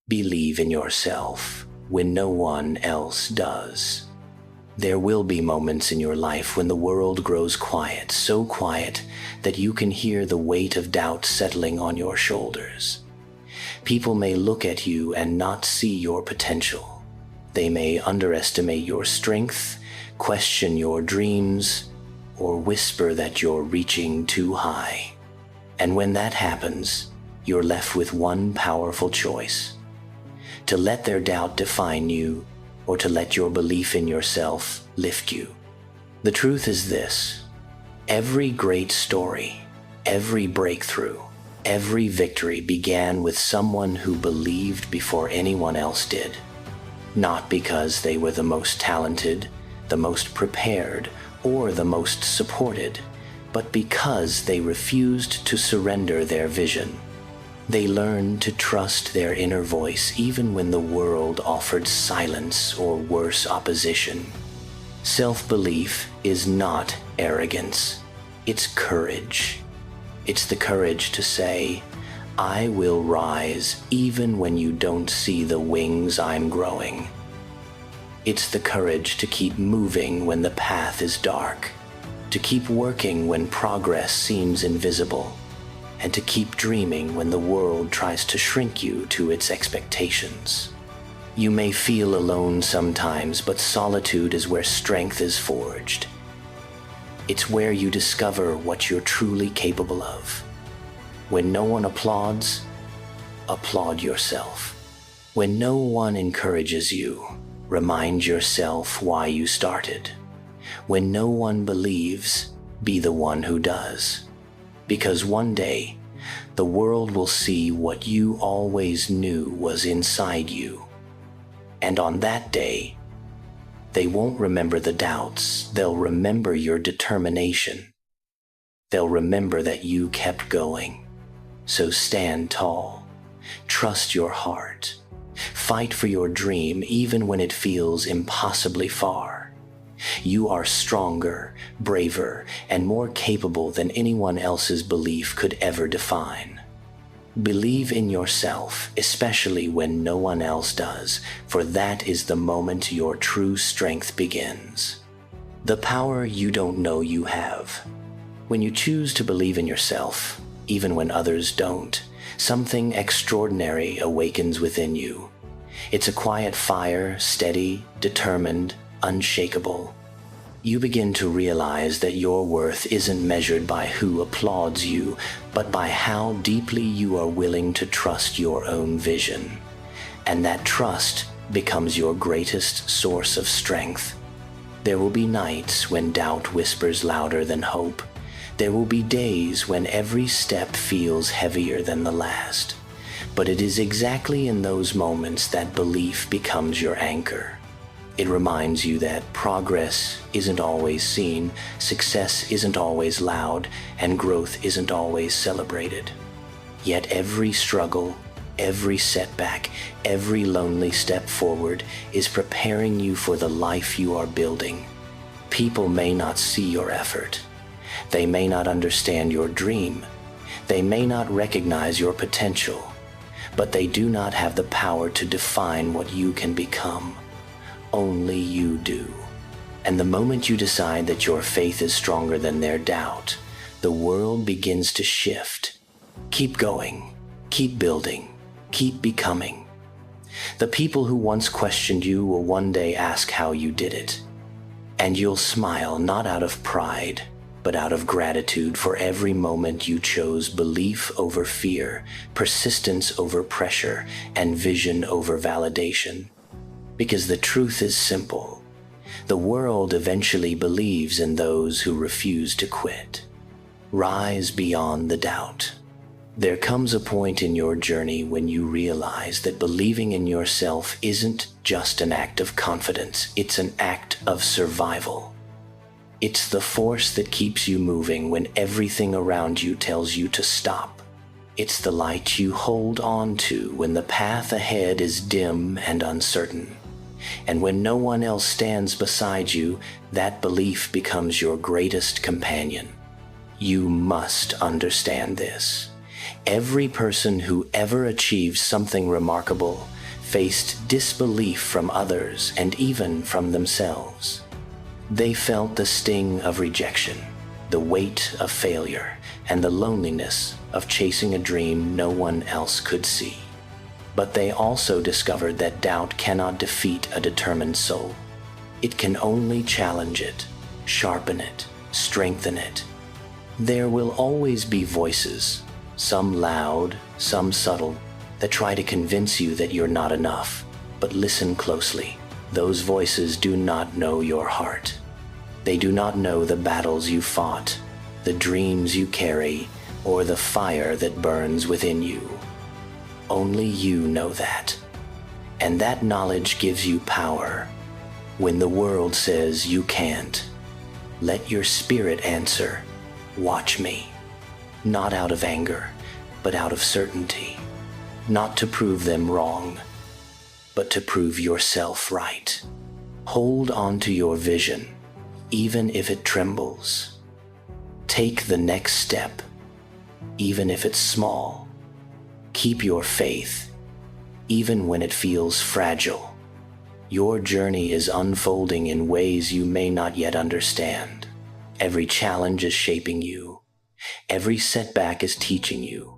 Believe in yourself when no one else does. There will be moments in your life when the world grows quiet, so quiet that you can hear the weight of doubt settling on your shoulders. People may look at you and not see your potential. They may underestimate your strength, question your dreams, or whisper that you're reaching too high. And when that happens, you're left with one powerful choice: to let their doubt define you, or to let your belief in yourself lift you. The truth is this: every great story, every breakthrough, every victory began with someone who believed before anyone else did. Not because they were the most talented, the most prepared, or the most supported, but because they refused to surrender their vision. They learned to trust their inner voice even when the world offered silence or worse, opposition. Self-belief is not arrogance, it's courage. It's the courage to say, "I will rise even when you don't see the wings I'm growing." It's the courage to keep moving when the path is dark, to keep working when progress seems invisible, and to keep dreaming when the world tries to shrink you to its expectations. You may feel alone sometimes, but solitude is where strength is forged. It's where you discover what you're truly capable of. When no one applauds, applaud yourself. When no one encourages you, remind yourself why you started. When no one believes, be the one who does. Because one day, the world will see what you always knew was inside you. And on that day, they won't remember the doubts, they'll remember your determination. They'll remember that you kept going. So stand tall, trust your heart, fight for your dream even when it feels impossibly far. You are stronger, braver, and more capable than anyone else's belief could ever define. Believe in yourself, especially when no one else does, for that is the moment your true strength begins. The power you don't know you have. When you choose to believe in yourself, even when others don't, something extraordinary awakens within you. It's a quiet fire, steady, determined, unshakable. You begin to realize that your worth isn't measured by who applauds you, but by how deeply you are willing to trust your own vision. And that trust becomes your greatest source of strength. There will be nights when doubt whispers louder than hope. There will be days when every step feels heavier than the last. But it is exactly in those moments that belief becomes your anchor. It reminds you that progress isn't always seen, success isn't always loud, and growth isn't always celebrated. Yet every struggle, every setback, every lonely step forward is preparing you for the life you are building. People may not see your effort. They may not understand your dream. They may not recognize your potential. But they do not have the power to define what you can become. Only you do. And the moment you decide that your faith is stronger than their doubt, the world begins to shift. Keep going, keep building, keep becoming. The people who once questioned you will one day ask how you did it. And you'll smile not out of pride, but out of gratitude for every moment you chose belief over fear, persistence over pressure, and vision over validation. Because the truth is simple. The world eventually believes in those who refuse to quit. Rise beyond the doubt. There comes a point in your journey when you realize that believing in yourself isn't just an act of confidence, it's an act of survival. It's the force that keeps you moving when everything around you tells you to stop. It's the light you hold on to when the path ahead is dim and uncertain. And when no one else stands beside you, that belief becomes your greatest companion. You must understand this. Every person who ever achieved something remarkable faced disbelief from others and even from themselves. They felt the sting of rejection, the weight of failure, and the loneliness of chasing a dream no one else could see. But they also discovered that doubt cannot defeat a determined soul. It can only challenge it, sharpen it, strengthen it. There will always be voices, some loud, some subtle, that try to convince you that you're not enough. But listen closely. Those voices do not know your heart. They do not know the battles you fought, the dreams you carry, or the fire that burns within you. Only you know that. And that knowledge gives you power. When the world says you can't, let your spirit answer, "Watch me." Not out of anger, but out of certainty. Not to prove them wrong, but to prove yourself right. Hold on to your vision, even if it trembles. Take the next step, even if it's small. Keep your faith, even when it feels fragile. Your journey is unfolding in ways you may not yet understand. Every challenge is shaping you. Every setback is teaching you.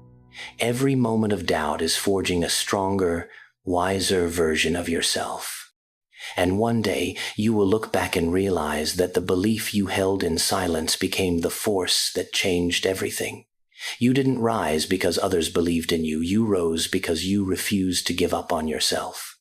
Every moment of doubt is forging a stronger, wiser version of yourself. And one day you will look back and realize that the belief you held in silence became the force that changed everything. You didn't rise because others believed in you. You rose because you refused to give up on yourself.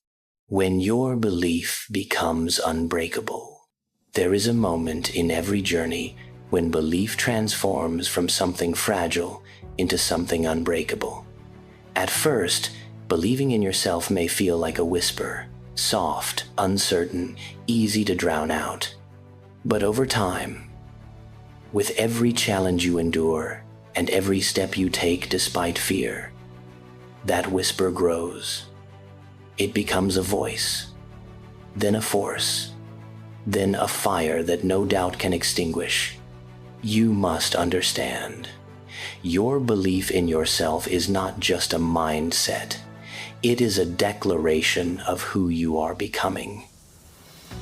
When your belief becomes unbreakable, there is a moment in every journey when belief transforms from something fragile into something unbreakable. At first, believing in yourself may feel like a whisper, soft, uncertain, easy to drown out. But over time, with every challenge you endure and every step you take despite fear, that whisper grows. It becomes a voice, then a force, then a fire that no doubt can extinguish. You must understand. Your belief in yourself is not just a mindset. It is a declaration of who you are becoming.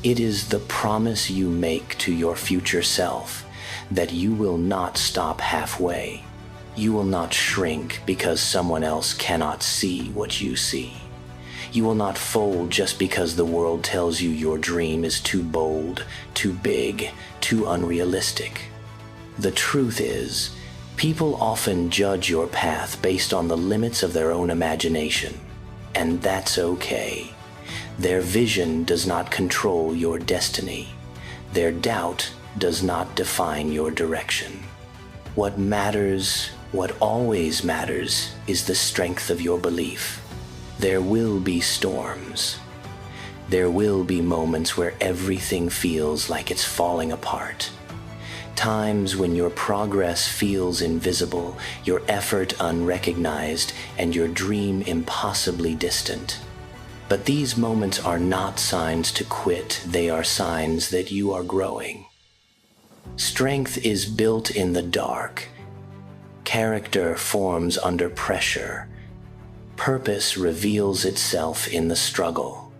It is the promise you make to your future self that you will not stop halfway. You will not shrink because someone else cannot see what you see. You will not fold just because the world tells you your dream is too bold, too big, too unrealistic. The truth is, people often judge your path based on the limits of their own imagination, and that's okay. Their vision does not control your destiny. Their doubt does not define your direction. What matters, what always matters, is the strength of your belief. There will be storms. There will be moments where everything feels like it's falling apart. Times when your progress feels invisible, your effort unrecognized, and your dream impossibly distant. But these moments are not signs to quit. They are signs that you are growing. Strength is built in the dark. Character forms under pressure. Purpose reveals itself in the struggle.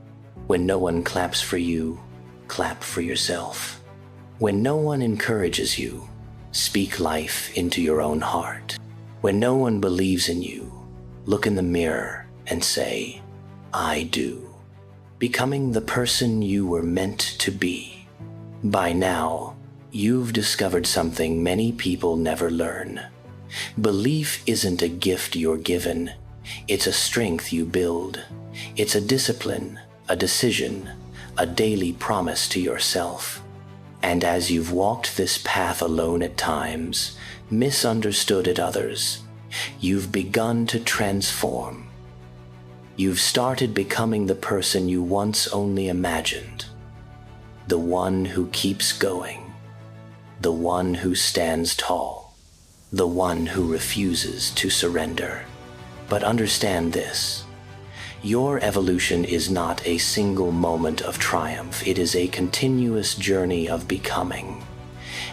When no one claps for you, clap for yourself. When no one encourages you, speak life into your own heart. When no one believes in you, look in the mirror and say, "I do," becoming the person you were meant to be. By now, you've discovered something many people never learn. Belief isn't a gift you're given. It's a strength you build. It's a discipline, a decision, a daily promise to yourself. And as you've walked this path alone at times, misunderstood at others, you've begun to transform. You've started becoming the person you once only imagined. The one who keeps going. The one who stands tall. The one who refuses to surrender. But understand this. Your evolution is not a single moment of triumph. It is a continuous journey of becoming.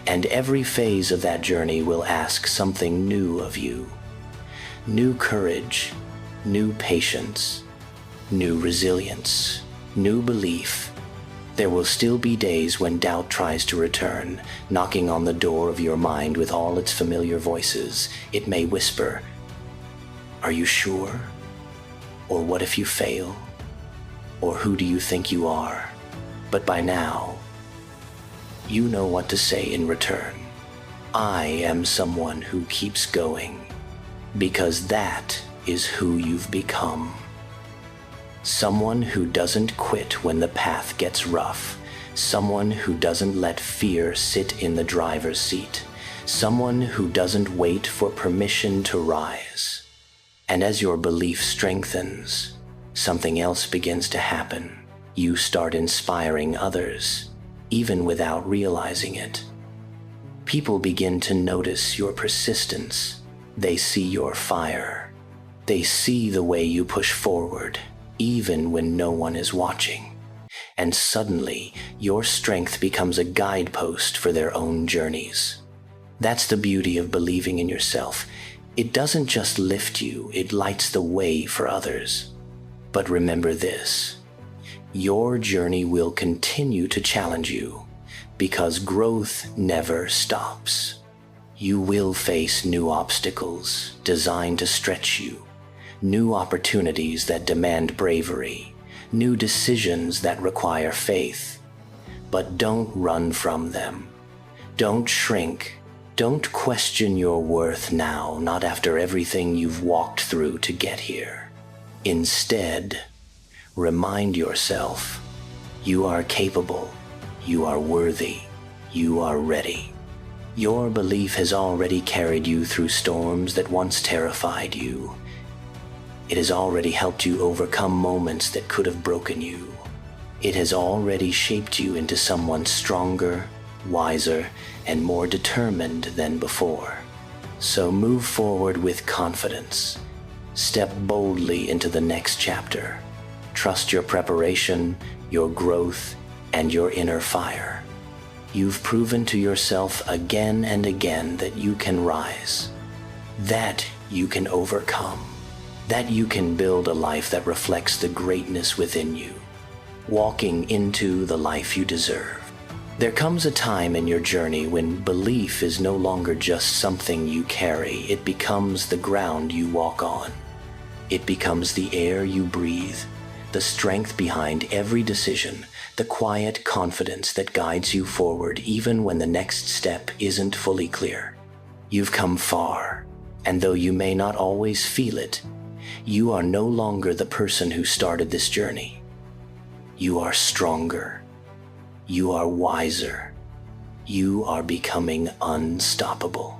And every phase of that journey will ask something new of you. new courage, new patience, new resilience, new belief. There will still be days when doubt tries to return, knocking on the door of your mind with all its familiar voices. It may whisper, "Are you sure?" Or "What if you fail?" Or "Who do you think you are?" But by now, you know what to say in return. I am someone who keeps going, because that is who you've become. Someone who doesn't quit when the path gets rough. Someone who doesn't let fear sit in the driver's seat. Someone who doesn't wait for permission to rise. And as your belief strengthens, something else begins to happen. You start inspiring others, even without realizing it. People begin to notice your persistence. They see your fire. They see the way you push forward, even when no one is watching. And suddenly, your strength becomes a guidepost for their own journeys. That's the beauty of believing in yourself. It doesn't just lift you, it lights the way for others. But remember this, your journey will continue to challenge you, because growth never stops. You will face new obstacles designed to stretch you, new opportunities that demand bravery, new decisions that require faith. But don't run from them. Don't shrink. Don't question your worth now, not after everything you've walked through to get here. Instead, remind yourself, you are capable, you are worthy, you are ready. Your belief has already carried you through storms that once terrified you. It has already helped you overcome moments that could have broken you. It has already shaped you into someone stronger, wiser, and more determined than before. So move forward with confidence. Step boldly into the next chapter. Trust your preparation, your growth, and your inner fire. You've proven to yourself again and again that you can rise, that you can overcome, that you can build a life that reflects the greatness within you, walking into the life you deserve. There comes a time in your journey when belief is no longer just something you carry. It becomes the ground you walk on. It becomes the air you breathe, the strength behind every decision, the quiet confidence that guides you forward even when the next step isn't fully clear. You've come far, and though you may not always feel it, you are no longer the person who started this journey. You are stronger. You are wiser. You are becoming unstoppable.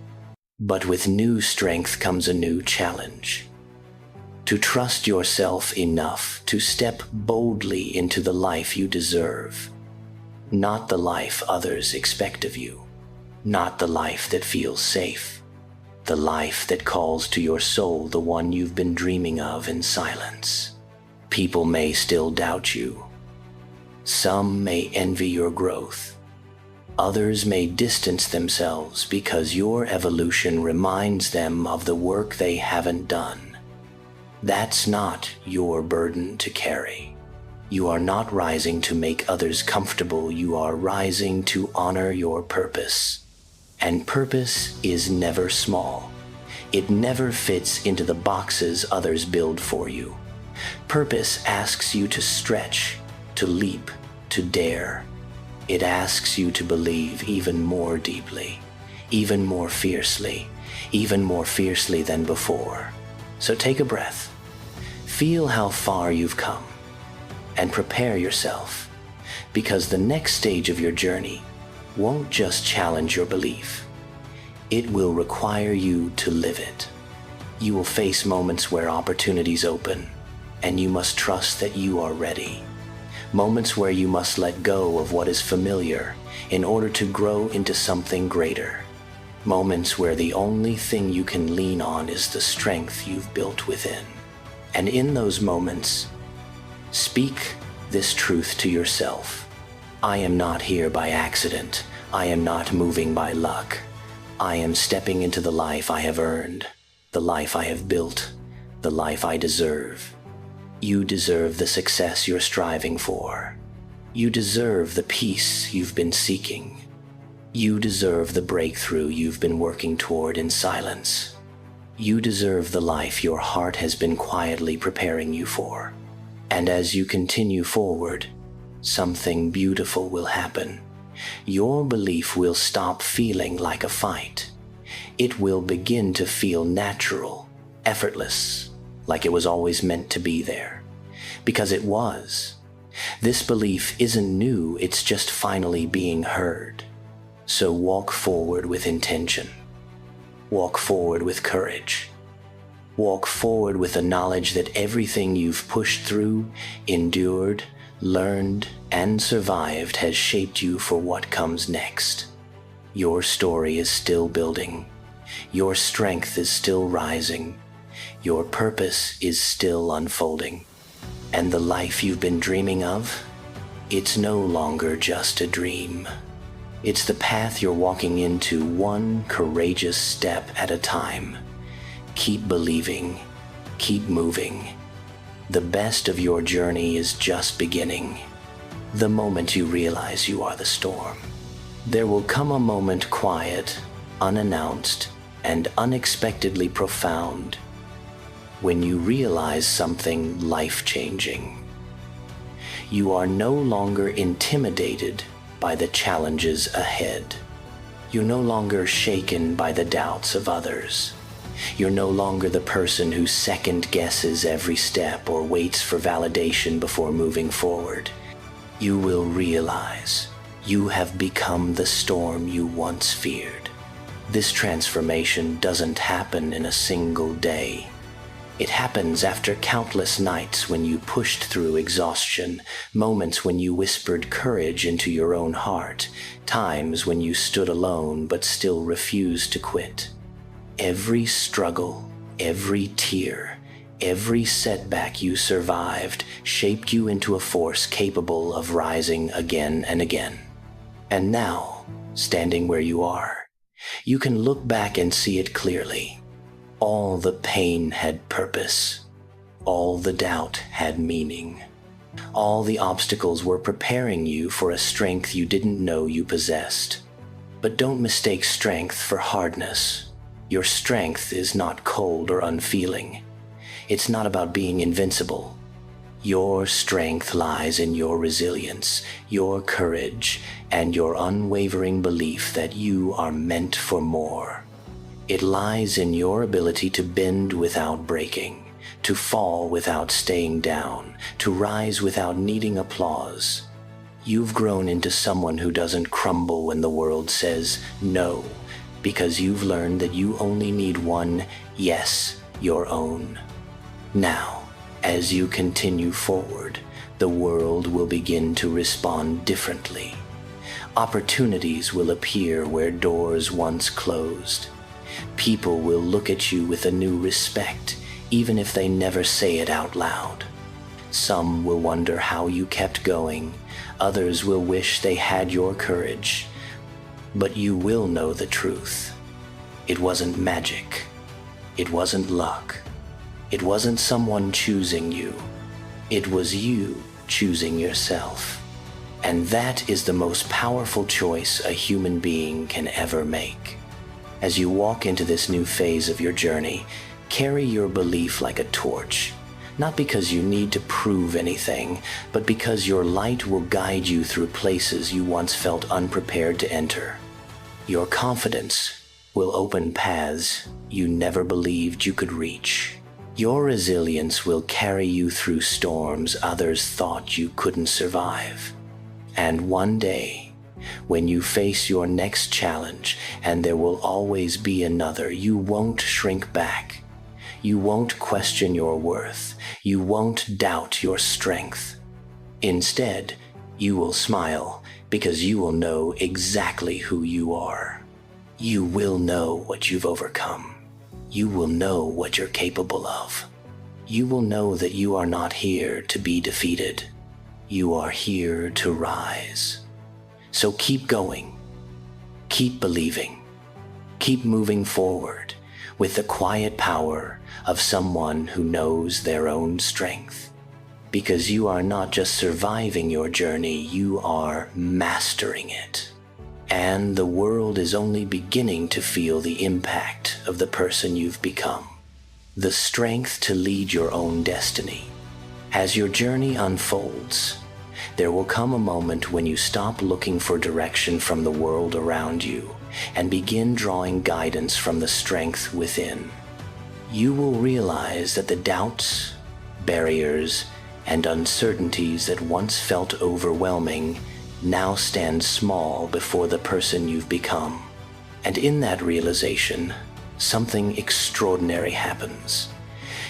But with new strength comes a new challenge. To trust yourself enough to step boldly into the life you deserve. Not the life others expect of you. Not the life that feels safe. The life that calls to your soul, the one you've been dreaming of in silence. People may still doubt you. Some may envy your growth. Others may distance themselves because your evolution reminds them of the work they haven't done. That's not your burden to carry. You are not rising to make others comfortable. You are rising to honor your purpose. And purpose is never small. It never fits into the boxes others build for you. Purpose asks you to stretch, to leap, to dare. It asks you to believe even more deeply, even more fiercely than before. So take a breath. Feel how far you've come, and prepare yourself, because the next stage of your journey won't just challenge your belief. It will require you to live it. You will face moments where opportunities open, and you must trust that you are ready. Moments where you must let go of what is familiar in order to grow into something greater. Moments where the only thing you can lean on is the strength you've built within. And in those moments, speak this truth to yourself. I am not here by accident. I am not moving by luck. I am stepping into the life I have earned. the life I have built, the life I deserve. You deserve the success you're striving for. You deserve the peace you've been seeking. You deserve the breakthrough you've been working toward in silence. You deserve the life your heart has been quietly preparing you for. And as you continue forward, something beautiful will happen. Your belief will stop feeling like a fight. It will begin to feel natural, effortless, like it was always meant to be there. Because it was. This belief isn't new, it's just finally being heard. So walk forward with intention. Walk forward with courage. Walk forward with the knowledge that everything you've pushed through, endured, learned, and survived has shaped you for what comes next. Your story is still building. Your strength is still rising. Your purpose is still unfolding. And the life you've been dreaming of, it's no longer just a dream. It's the path you're walking into, one courageous step at a time. Keep believing. Keep moving. The best of your journey is just beginning. The moment you realize you are the storm. There will come a moment quiet, unannounced, and unexpectedly profound when you realize something life-changing. You are no longer intimidated by the challenges ahead. You're no longer shaken by the doubts of others. You're no longer the person who second-guesses every step or waits for validation before moving forward. You will realize you have become the storm you once feared. This transformation doesn't happen in a single day. It happens after countless nights when you pushed through exhaustion, moments when you whispered courage into your own heart, times when you stood alone but still refused to quit. Every struggle, every tear, every setback you survived shaped you into a force capable of rising again and again. And now, standing where you are, you can look back and see it clearly. All the pain had purpose. All the doubt had meaning. All the obstacles were preparing you for a strength you didn't know you possessed. But don't mistake strength for hardness. Your strength is not cold or unfeeling. It's not about being invincible. Your strength lies in your resilience, your courage, and your unwavering belief that you are meant for more. It lies in your ability to bend without breaking, to fall without staying down, to rise without needing applause. You've grown into someone who doesn't crumble when the world says no, because you've learned that you only need one yes, your own. Now, as you continue forward, the world will begin to respond differently. Opportunities will appear where doors once closed. People will look at you with a new respect, even if they never say it out loud. Some will wonder how you kept going. Others will wish they had your courage. But you will know the truth. It wasn't magic. It wasn't luck. It wasn't someone choosing you. It was you choosing yourself. And that is the most powerful choice a human being can ever make. As you walk into this new phase of your journey, carry your belief like a torch, not because you need to prove anything, but because your light will guide you through places you once felt unprepared to enter. Your confidence will open paths you never believed you could reach. Your resilience will carry you through storms others thought you couldn't survive. And one day, when you face your next challenge, and there will always be another, you won't shrink back. You won't question your worth. You won't doubt your strength. Instead, you will smile because you will know exactly who you are. You will know what you've overcome. You will know what you're capable of. You will know that you are not here to be defeated. You are here to rise. So keep going, keep believing, keep moving forward with the quiet power of someone who knows their own strength. Because you are not just surviving your journey, you are mastering it. And the world is only beginning to feel the impact of the person you've become. The strength to lead your own destiny. As your journey unfolds, there will come a moment when you stop looking for direction from the world around you and begin drawing guidance from the strength within. You will realize that the doubts, barriers, and uncertainties that once felt overwhelming now stand small before the person you've become. And in that realization, something extraordinary happens.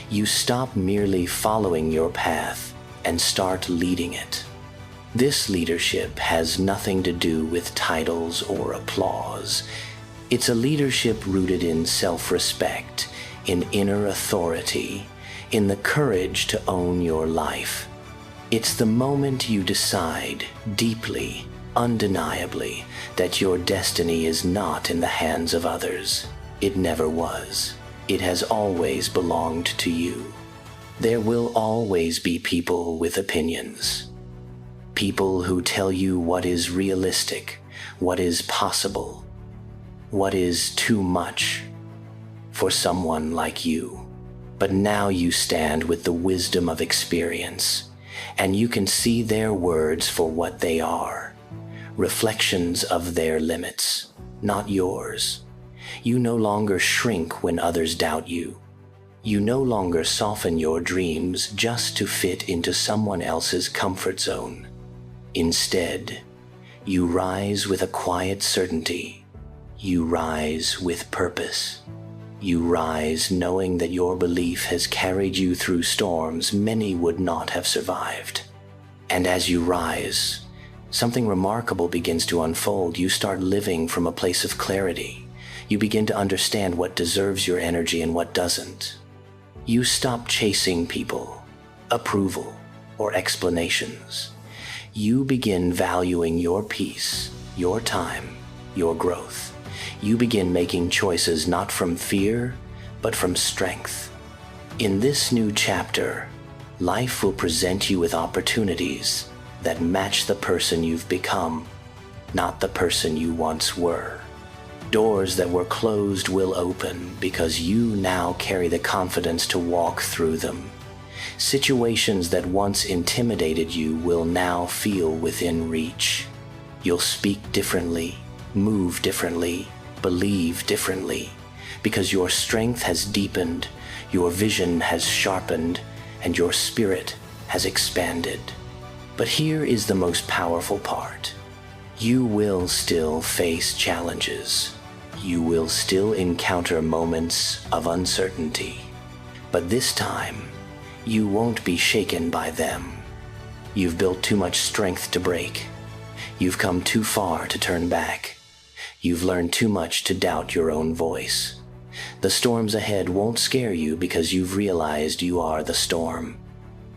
You stop merely following your path and start leading it. This leadership has nothing to do with titles or applause. It's a leadership rooted in self-respect, in inner authority, in the courage to own your life. It's the moment you decide deeply, undeniably, that your destiny is not in the hands of others. It never was. It has always belonged to you. There will always be people with opinions. People who tell you what is realistic, what is possible, what is too much for someone like you. But now you stand with the wisdom of experience, and you can see their words for what they are, reflections of their limits, not yours. You no longer shrink when others doubt you. You no longer soften your dreams just to fit into someone else's comfort zone. Instead, you rise with a quiet certainty. You rise with purpose. You rise knowing that your belief has carried you through storms many would not have survived. And as you rise, something remarkable begins to unfold. You start living from a place of clarity. You begin to understand what deserves your energy and what doesn't. You stop chasing people, approval, or explanations. You begin valuing your peace, your time, your growth. You begin making choices not from fear, but from strength. In this new chapter, life will present you with opportunities that match the person you've become, not the person you once were. Doors that were closed will open because you now carry the confidence to walk through them. Situations that once intimidated you will now feel within reach. You'll speak differently, move differently, believe differently, because your strength has deepened, your vision has sharpened, and your spirit has expanded. But here is the most powerful part. You will still face challenges. You will still encounter moments of uncertainty. But this time, you won't be shaken by them. You've built too much strength to break. You've come too far to turn back. You've learned too much to doubt your own voice. The storms ahead won't scare you because you've realized you are the storm.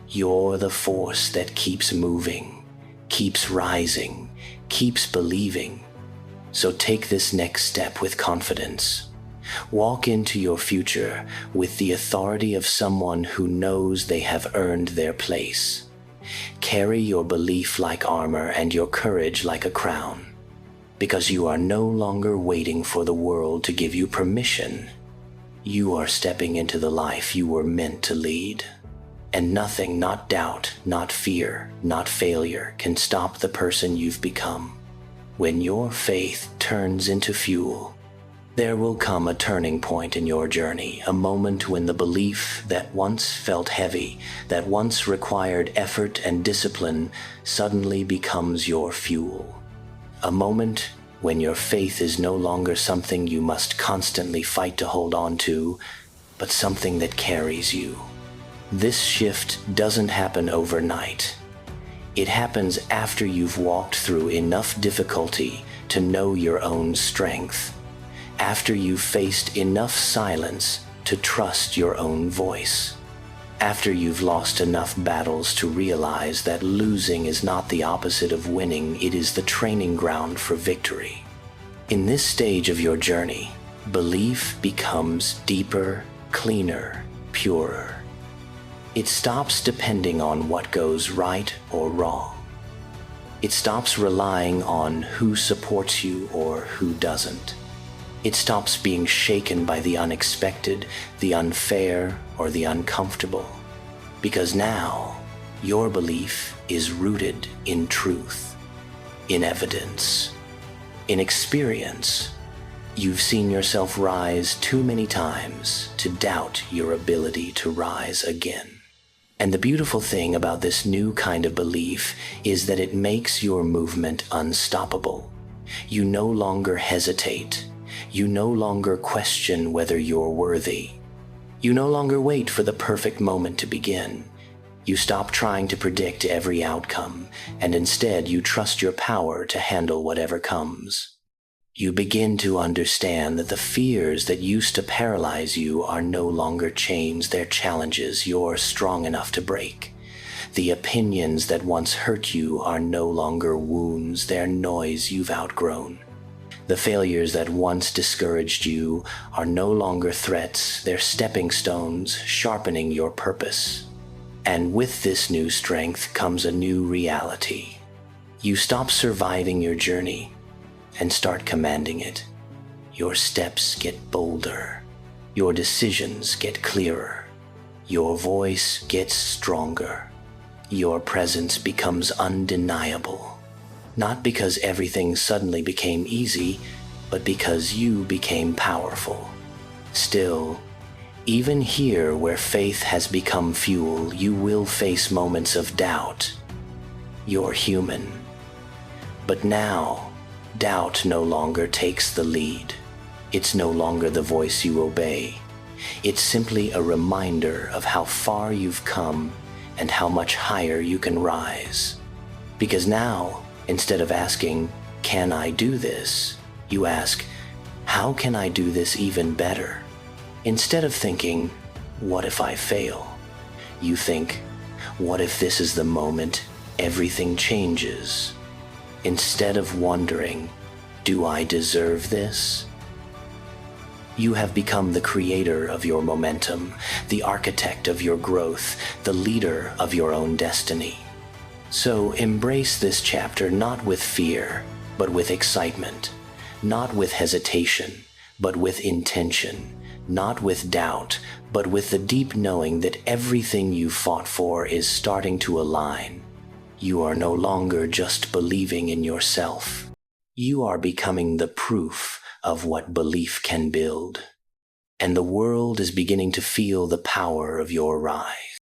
You're the force that keeps moving, keeps rising, keeps believing. So take this next step with confidence. Walk into your future with the authority of someone who knows they have earned their place. Carry your belief like armor and your courage like a crown. Because you are no longer waiting for the world to give you permission. You are stepping into the life you were meant to lead. And nothing, not doubt, not fear, not failure, can stop the person you've become. When your faith turns into fuel, there will come a turning point in your journey, a moment when the belief that once felt heavy, that once required effort and discipline, suddenly becomes your fuel. A moment when your faith is no longer something you must constantly fight to hold on to, but something that carries you. This shift doesn't happen overnight. It happens after you've walked through enough difficulty to know your own strength, after you've faced enough silence to trust your own voice, after you've lost enough battles to realize that losing is not the opposite of winning, it is the training ground for victory. In this stage of your journey, Belief becomes deeper, cleaner, purer. It stops depending on what goes right or wrong. It stops relying on who supports you or who doesn't. It stops being shaken by the unexpected, the unfair, or the uncomfortable. Because now, your belief is rooted in truth, in evidence, in experience. You've seen yourself rise too many times to doubt your ability to rise again. And the beautiful thing about this new kind of belief is that it makes your movement unstoppable. You no longer hesitate. You no longer question whether you're worthy. You no longer wait for the perfect moment to begin. You stop trying to predict every outcome, and instead you trust your power to handle whatever comes. You begin to understand that the fears that used to paralyze you are no longer chains, they're challenges you're strong enough to break. The opinions that once hurt you are no longer wounds, they're noise you've outgrown. The failures that once discouraged you are no longer threats, they're stepping stones, sharpening your purpose. And with this new strength comes a new reality. You stop surviving your journey and start commanding it. Your steps get bolder. Your decisions get clearer. Your voice gets stronger. Your presence becomes undeniable. Not because everything suddenly became easy, but because you became powerful. Still, even here where faith has become fuel, you will face moments of doubt. You're human. But now, doubt no longer takes the lead. It's no longer the voice you obey. It's simply a reminder of how far you've come and how much higher you can rise. Because now, instead of asking, "Can I do this?" you ask, "How can I do this even better?" Instead of thinking, "What if I fail?" you think, "What if this is the moment everything changes?" Instead of wondering, "Do I deserve this?" You have become the creator of your momentum, the architect of your growth, the leader of your own destiny. So embrace this chapter not with fear, but with excitement, not with hesitation, but with intention, not with doubt, but with the deep knowing that everything you fought for is starting to align. You are no longer just believing in yourself. You are becoming the proof of what belief can build. And the world is beginning to feel the power of your rise.